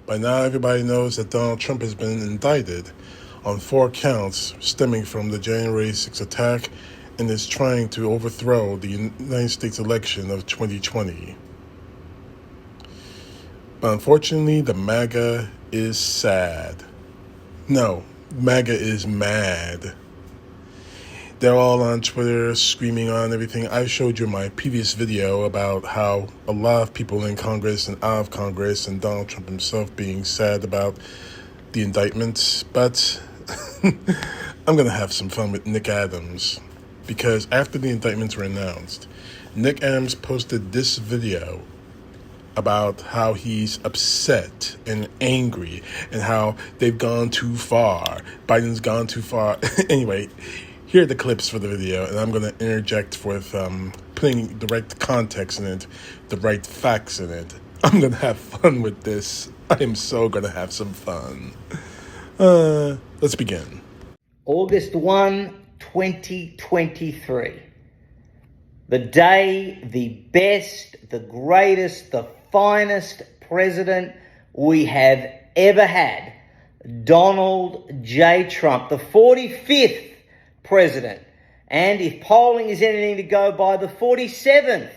By now, everybody knows that Donald Trump has been indicted on 4 counts stemming from the January 6th attack and is trying to overthrow the United States election of 2020. But unfortunately, the MAGA is sad. No, MAGA is mad. They're all on Twitter screaming on everything. I showed you my previous video about how a lot of people in Congress and out of Congress and Donald Trump himself being sad about the indictments. But I'm going to have some fun with Nick Adams, because after the indictments were announced, Nick Adams posted this video about how he's upset and angry and how they've gone too far. Biden's gone too far. Anyway, here are the clips for the video, and I'm going to interject with putting the right context in it, the right facts in it. I'm going to have fun with this. I am so going to have some fun. Let's begin. August 1, 2023. The day the best, the greatest, the finest president we have ever had, Donald J. Trump, the 45th president, and if polling is anything to go by, the 47th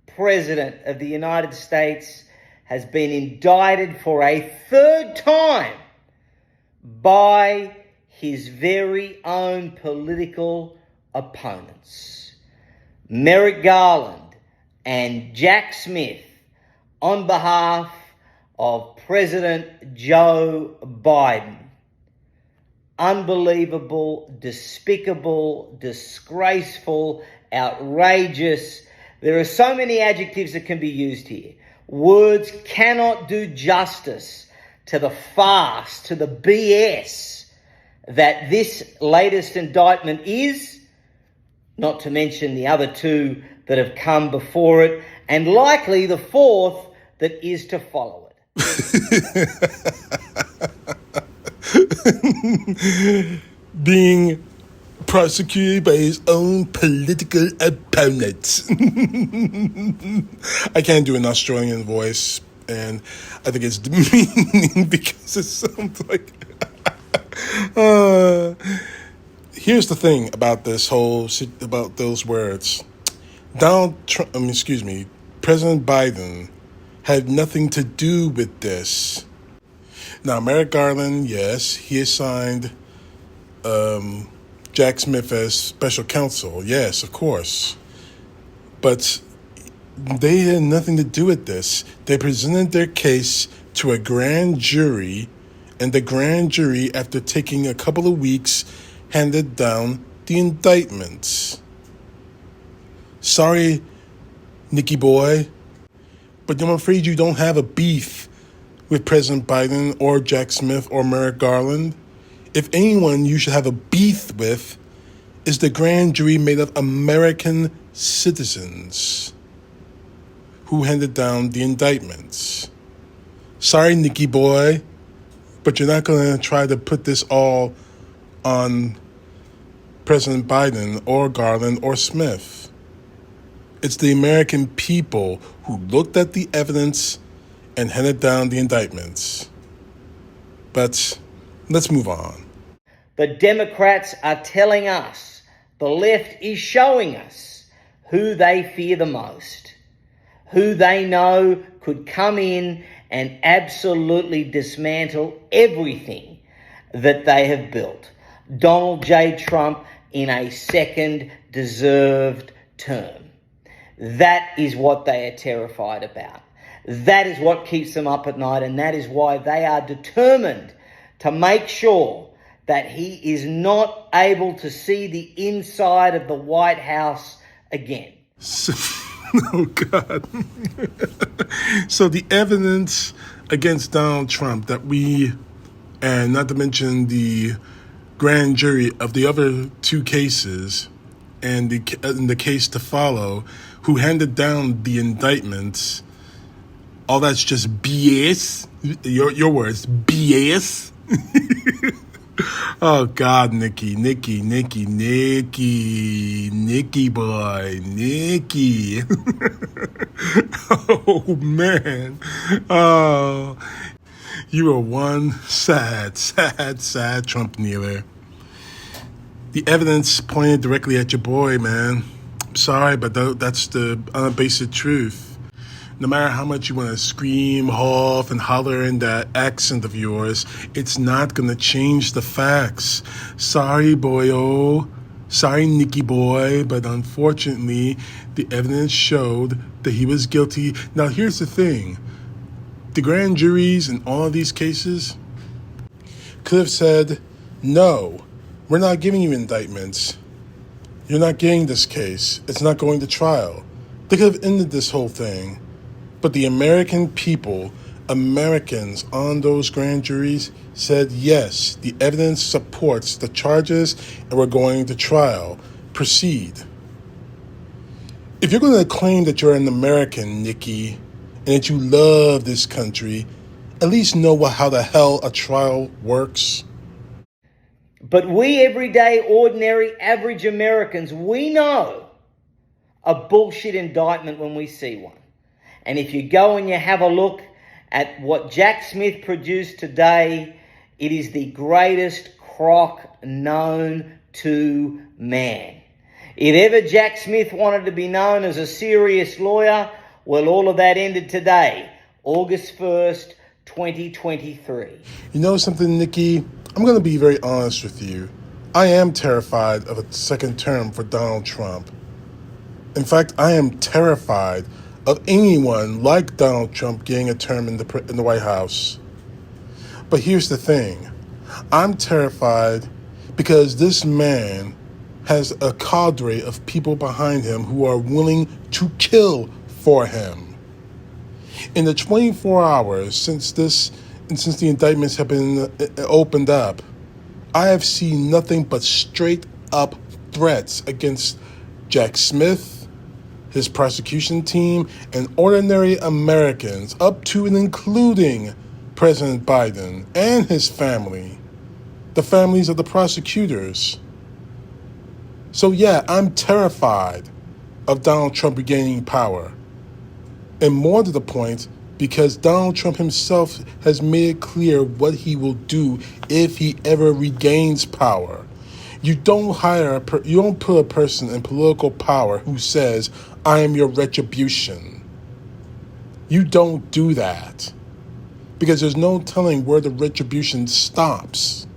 president of the United States, has been indicted for a third time by his very own political opponents. Merrick Garland and Jack Smith, on behalf of President Joe Biden. Unbelievable, despicable, disgraceful, outrageous. There are so many adjectives that can be used here. Words cannot do justice to the farce, to the BS that this latest indictment is, not to mention the other 2 that have come before it, and likely the 4th that is to follow it. Being prosecuted by his own political opponents. I can't do an Australian voice, and I think it's demeaning because it sounds like... Here's the thing about this about those words. President Biden had nothing to do with this. Now, Merrick Garland, yes, he assigned Jack Smith as special counsel. Yes, of course. But they had nothing to do with this. They presented their case to a grand jury, and the grand jury, after taking a couple of weeks, handed down the indictments. Sorry, Nikki boy, but I'm afraid you don't have a beef with President Biden or Jack Smith or Merrick Garland. If anyone you should have a beef with is the grand jury made of American citizens who handed down the indictments. Sorry, Nikki boy, but you're not going to try to put this all on President Biden or Garland or Smith. It's the American people who looked at the evidence and handed down the indictments. But let's move on. The Democrats are telling us, the left is showing us who they fear the most, who they know could come in and absolutely dismantle everything that they have built. Donald J. Trump in a second deserved term. That is what they are terrified about. That is what keeps them up at night, and that is why they are determined to make sure that he is not able to see the inside of the White House again. Oh, God. So the evidence against Donald Trump that and not to mention the grand jury of the other 2 cases and the case to follow, who handed down the indictments, all that's just BS. Your words, BS. Oh, God, Nikki boy, Nikki. Oh, man. Oh, You are one sad Trump kneeler. The evidence pointed directly at your boy, man. I'm sorry, but that's the unabased truth. No matter how much you want to scream, huff, and holler in that accent of yours, it's not going to change the facts. Sorry, boyo. Sorry, Nikki boy, but unfortunately, the evidence showed that he was guilty. Now, here's the thing. The grand juries in all of these cases could have said, no, we're not giving you indictments. You're not getting this case. It's not going to trial. They could have ended this whole thing. But the American people, Americans on those grand juries said, yes, the evidence supports the charges and we're going to trial. Proceed. If you're going to claim that you're an American, Nikki, and that you love this country, at least know how the hell a trial works. But we everyday, ordinary, average Americans, we know a bullshit indictment when we see one. And if you go and you have a look at what Jack Smith produced today, it is the greatest crock known to man. If ever Jack Smith wanted to be known as a serious lawyer, well, all of that ended today, August 1st, 2023. You know something, Nikki? I'm going to be very honest with you. I am terrified of a second term for Donald Trump. In fact, I am terrified of anyone like Donald Trump getting a term in the White House. But here's the thing. I'm terrified because this man has a cadre of people behind him who are willing to kill for him. In the 24 hours since the indictments have been opened up, I have seen nothing but straight up threats against Jack Smith, his prosecution team, and ordinary Americans, up to and including President Biden and his family, the families of the prosecutors. So yeah, I'm terrified of Donald Trump regaining power. And more to the point, because Donald Trump himself has made it clear what he will do if he ever regains power. You don't put a person in political power who says, I am your retribution. You don't do that. Because there's no telling where the retribution stops.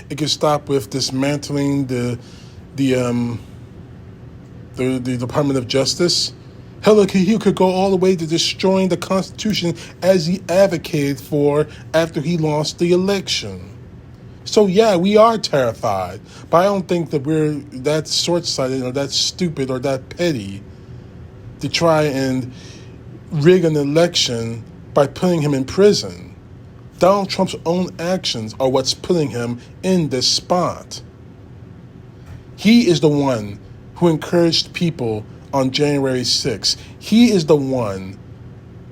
It could stop with dismantling the Department of Justice. Hell, he could go all the way to destroying the Constitution as he advocated for after he lost the election. So yeah, we are terrified, but I don't think that we're that short-sighted or that stupid or that petty to try and rig an election by putting him in prison. Donald Trump's own actions are what's putting him in this spot. He is the one who encouraged people on January 6th. He is the one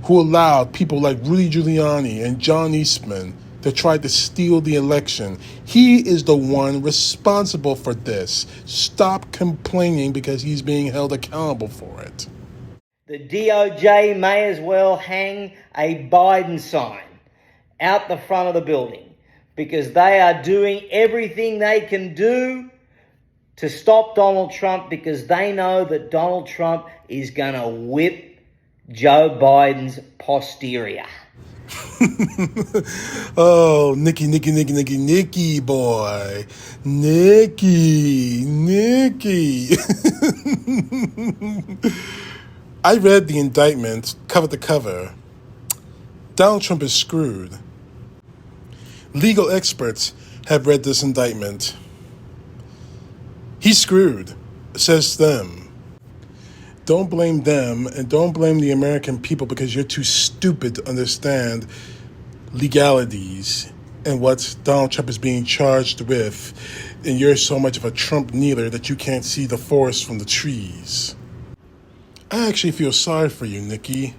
who allowed people like Rudy Giuliani and John Eastman to try to steal the election. He is the one responsible for this. Stop complaining because he's being held accountable for it. The DOJ may as well hang a Biden sign out the front of the building because they are doing everything they can do to stop Donald Trump because they know that Donald Trump is going to whip Joe Biden's posterior. Oh, Nikki, boy. Nikki. I read the indictment cover to cover. Donald Trump is screwed. Legal experts have read this indictment. He's screwed, says them. Don't blame them and don't blame the American people because you're too stupid to understand legalities and what Donald Trump is being charged with. And you're so much of a Trump kneeler that you can't see the forest from the trees. I actually feel sorry for you, Nikki.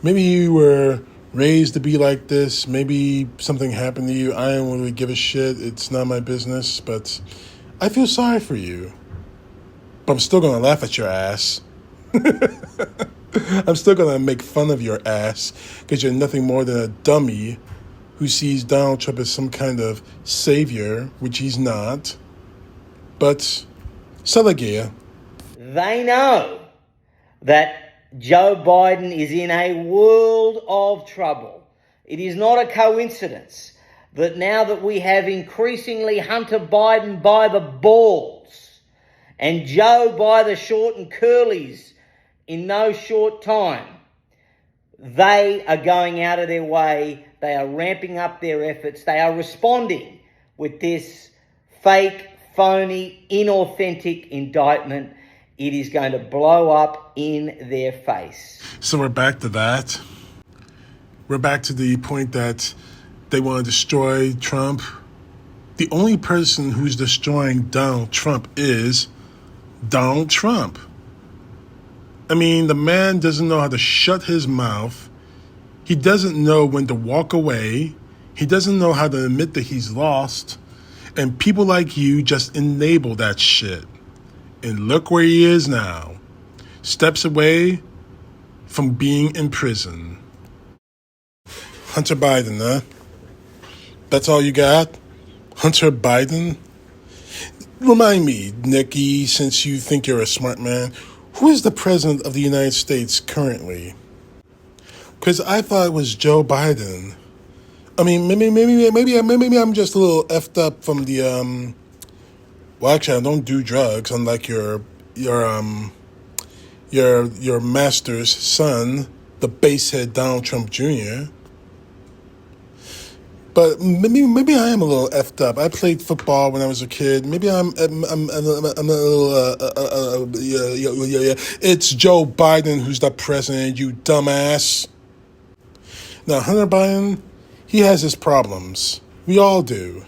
Maybe you were raised to be like this. Maybe something happened to you. I don't really give a shit. It's not my business, but I feel sorry for you. But I'm still going to laugh at your ass. I'm still gonna make fun of your ass because you're nothing more than a dummy who sees Donald Trump as some kind of savior, which he's not. But Salagea. They know that Joe Biden is in a world of trouble. It is not a coincidence that now that we have increasingly Hunter Biden by the balls and Joe by the short and curlies in no short time, they are going out of their way. They are ramping up their efforts. They are responding with this fake, phony, inauthentic indictment. It is going to blow up in their face. So we're back to that. We're back to the point that they want to destroy Trump. The only person who's destroying Donald Trump is Donald Trump. I mean, the man doesn't know how to shut his mouth. He doesn't know when to walk away. He doesn't know how to admit that he's lost. And people like you just enable that shit. And look where he is now. Steps away from being in prison. Hunter Biden, huh? That's all you got? Hunter Biden? Remind me, Nikki, since you think you're a smart man, who is the president of the United States currently? Because I thought it was Joe Biden. I mean, maybe I'm just a little effed up from the Well, actually, I don't do drugs, unlike your master's son, the basehead Donald Trump Jr. But maybe I am a little effed up. I played football when I was a kid. Maybe I'm a little. Yeah. It's Joe Biden who's the president. You dumbass. Now Hunter Biden, he has his problems. We all do.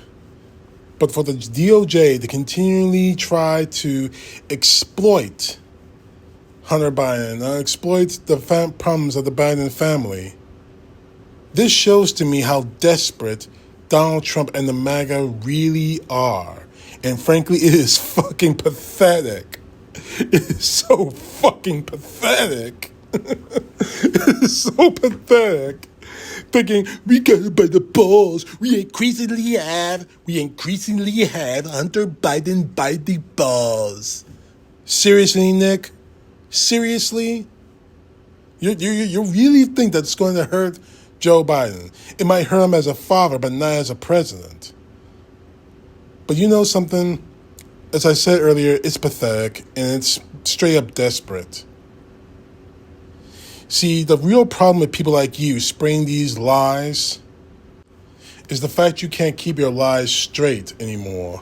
But for the DOJ to continually try to exploit Hunter Biden, exploit the problems of the Biden family, this shows to me how desperate Donald Trump and the MAGA really are. And frankly, it is fucking pathetic. It is so fucking pathetic. It is so pathetic. Thinking, we got it by the balls. We increasingly have Hunter Biden by the balls. Seriously, Nick? Seriously? You really think that's going to hurt Joe Biden? It might hurt him as a father, but not as a president. But you know something? As I said earlier, it's pathetic and it's straight up desperate. See, the real problem with people like you spraying these lies is the fact you can't keep your lies straight anymore.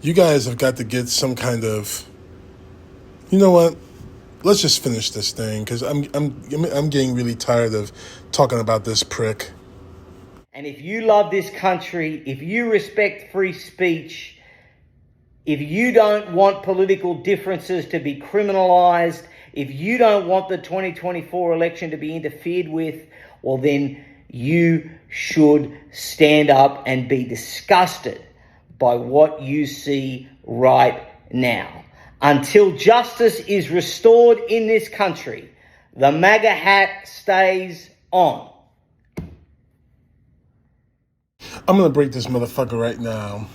You guys have got to get some kind of, you know what? Let's just finish this thing because I'm getting really tired of talking about this prick. And if you love this country, if you respect free speech, if you don't want political differences to be criminalized, if you don't want the 2024 election to be interfered with, well then you should stand up and be disgusted by what you see right now. Until justice is restored in this country, the MAGA hat stays on. I'm going to break this motherfucker right now.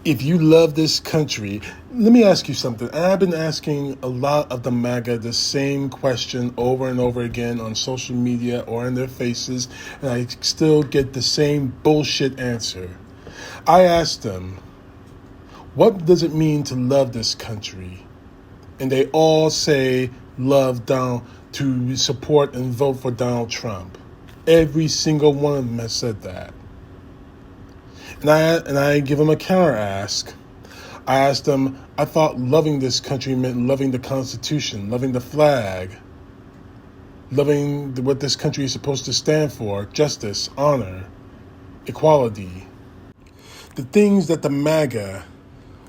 If you love this country, let me ask you something. And I've been asking a lot of the MAGA the same question over and over again on social media or in their faces, and I still get the same bullshit answer. I asked them, what does it mean to love this country? And they all say to support and vote for Donald Trump. Every single one of them has said that. And I give them a counter ask. I asked them, I thought loving this country meant loving the Constitution, loving the flag, loving what this country is supposed to stand for, justice, honor, equality. The things that the MAGA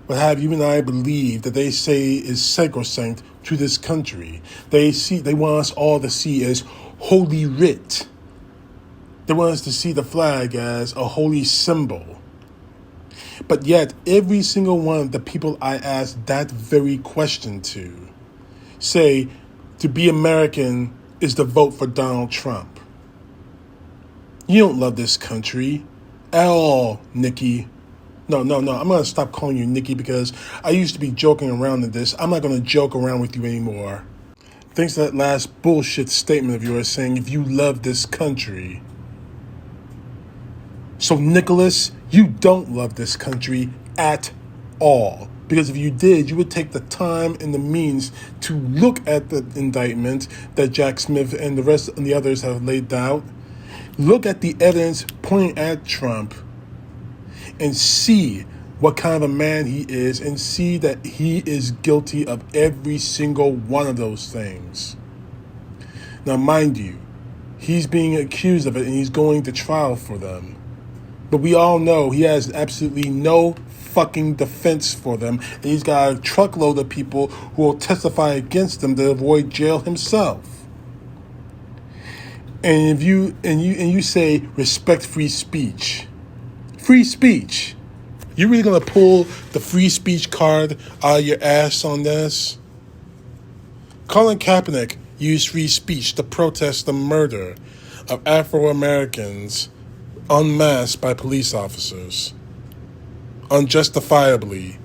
would have you and I believe that they say is sacrosanct to this country. They want us all to see as holy writ. They want us to see the flag as a holy symbol. But yet, every single one of the people I asked that very question to say to be American is to vote for Donald Trump. You don't love this country at all, Nikki. No. I'm going to stop calling you Nikki because I used to be joking around in this. I'm not going to joke around with you anymore. Thanks to that last bullshit statement of yours saying if you love this country. So, Nicholas, you don't love this country at all. Because if you did, you would take the time and the means to look at the indictment that Jack Smith and the rest and the others have laid out. Look at the evidence pointing at Trump and see what kind of a man he is and see that he is guilty of every single one of those things. Now, mind you, he's being accused of it and he's going to trial for them. But we all know he has absolutely no fucking defense for them. And he's got a truckload of people who will testify against him to avoid jail himself. And if you say respect free speech. Free speech. You really gonna pull the free speech card out of your ass on this? Colin Kaepernick used free speech to protest the murder of Afro-Americans en masse by police officers. Unjustifiably.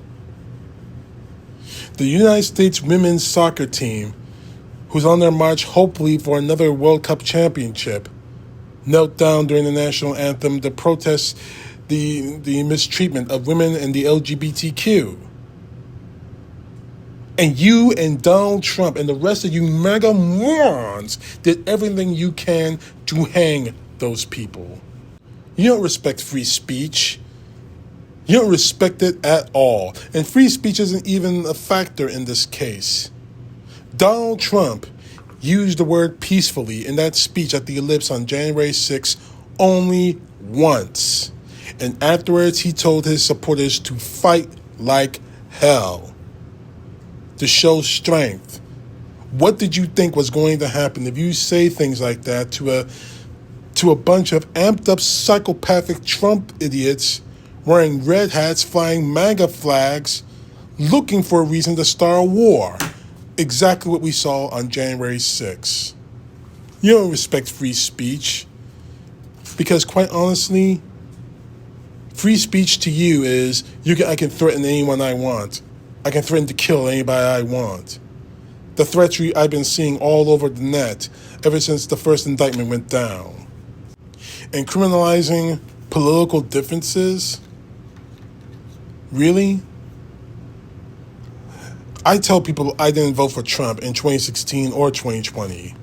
The United States women's soccer team, who's on their march hopefully for another World Cup championship, knelt down during the national anthem to protest the mistreatment of women and the LGBTQ. And you and Donald Trump and the rest of you mega morons did everything you can to hang those people. You don't respect free speech. You don't respect it at all. And free speech isn't even a factor in this case. Donald Trump used the word peacefully in that speech at the Ellipse on January 6th only once. And afterwards, he told his supporters to fight like hell, to show strength. What did you think was going to happen if you say things like that to a bunch of amped up psychopathic Trump idiots wearing red hats, flying MAGA flags, looking for a reason to start a war? Exactly what we saw on January 6th. You don't respect free speech because, quite honestly, free speech to you is I can threaten anyone I want. I can threaten to kill anybody I want. The threats I've been seeing all over the net ever since the first indictment went down. And criminalizing political differences? Really? I tell people I didn't vote for Trump in 2016 or 2020.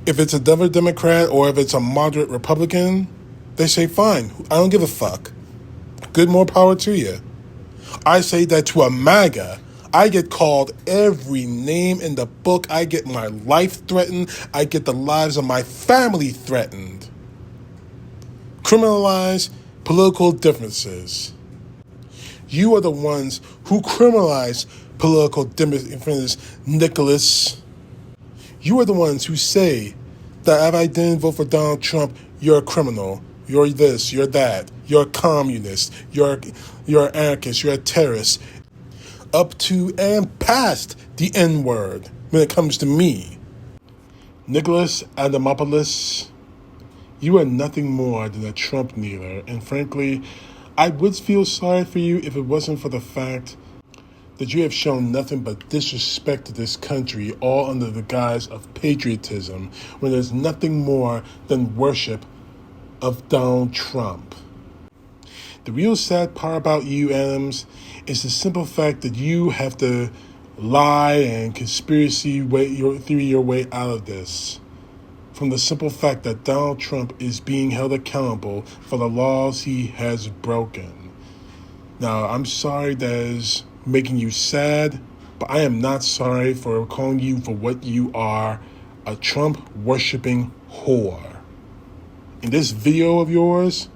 If it's a Democrat or if it's a moderate Republican, they say, fine, I don't give a fuck. Good, more power to you. I say that to a MAGA. I get called every name in the book. I get my life threatened. I get the lives of my family threatened. Criminalize political differences. You are the ones who criminalize political differences, Nicholas. You are the ones who say that if I didn't vote for Donald Trump, you're a criminal. You're this, you're that. You're a communist. You're an anarchist. You're a terrorist. Up to and past the N-word when it comes to me. Nicholas Adamopoulos, you are nothing more than a Trump kneeler. And frankly, I would feel sorry for you if it wasn't for the fact that you have shown nothing but disrespect to this country, all under the guise of patriotism, when there's nothing more than worship of Donald Trump. The real sad part about you, Adams, is the simple fact that you have to lie and conspiracy theory your way out of this. From the simple fact that Donald Trump is being held accountable for the laws he has broken. Now, I'm sorry that is making you sad, but I am not sorry for calling you for what you are, a Trump-worshipping whore. And this video of yours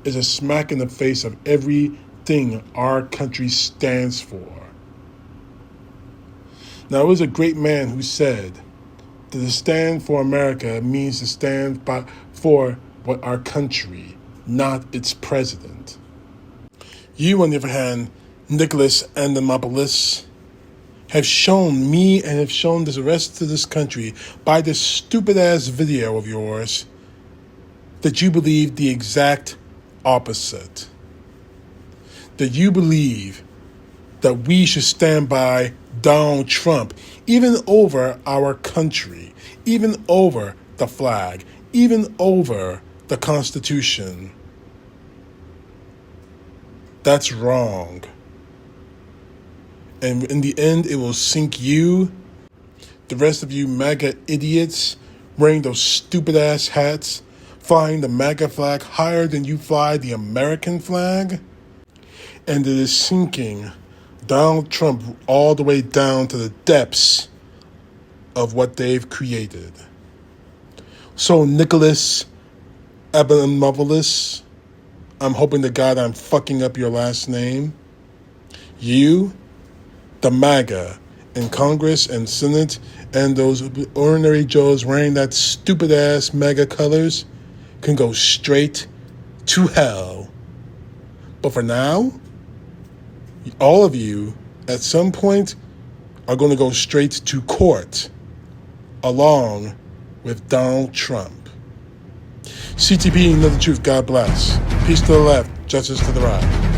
is a smack in the face of everything our country stands for. Now, it was a great man who said that to stand for America means to stand for what our country, not its president. You, on the other hand, Nicholas Andamopoulos, have shown me and have shown the rest of this country by this stupid ass video of yours that you believe the exact opposite. That you believe that we should stand by Donald Trump, even over our country, even over the flag, even over the Constitution. That's wrong. And in the end, it will sink you, the rest of you MAGA idiots, wearing those stupid ass hats, flying the MAGA flag higher than you fly the American flag. And it is sinking Donald Trump all the way down to the depths of what they've created. So, Nicholas Abemovelis, I'm hoping to God I'm fucking up your last name. You, the MAGA in Congress and Senate, and those ordinary Joes wearing that stupid ass MAGA colors can go straight to hell. But for now, all of you at some point are going to go straight to court along with Donald Trump. CTP, know the truth. God bless. Peace to the left, justice to the right.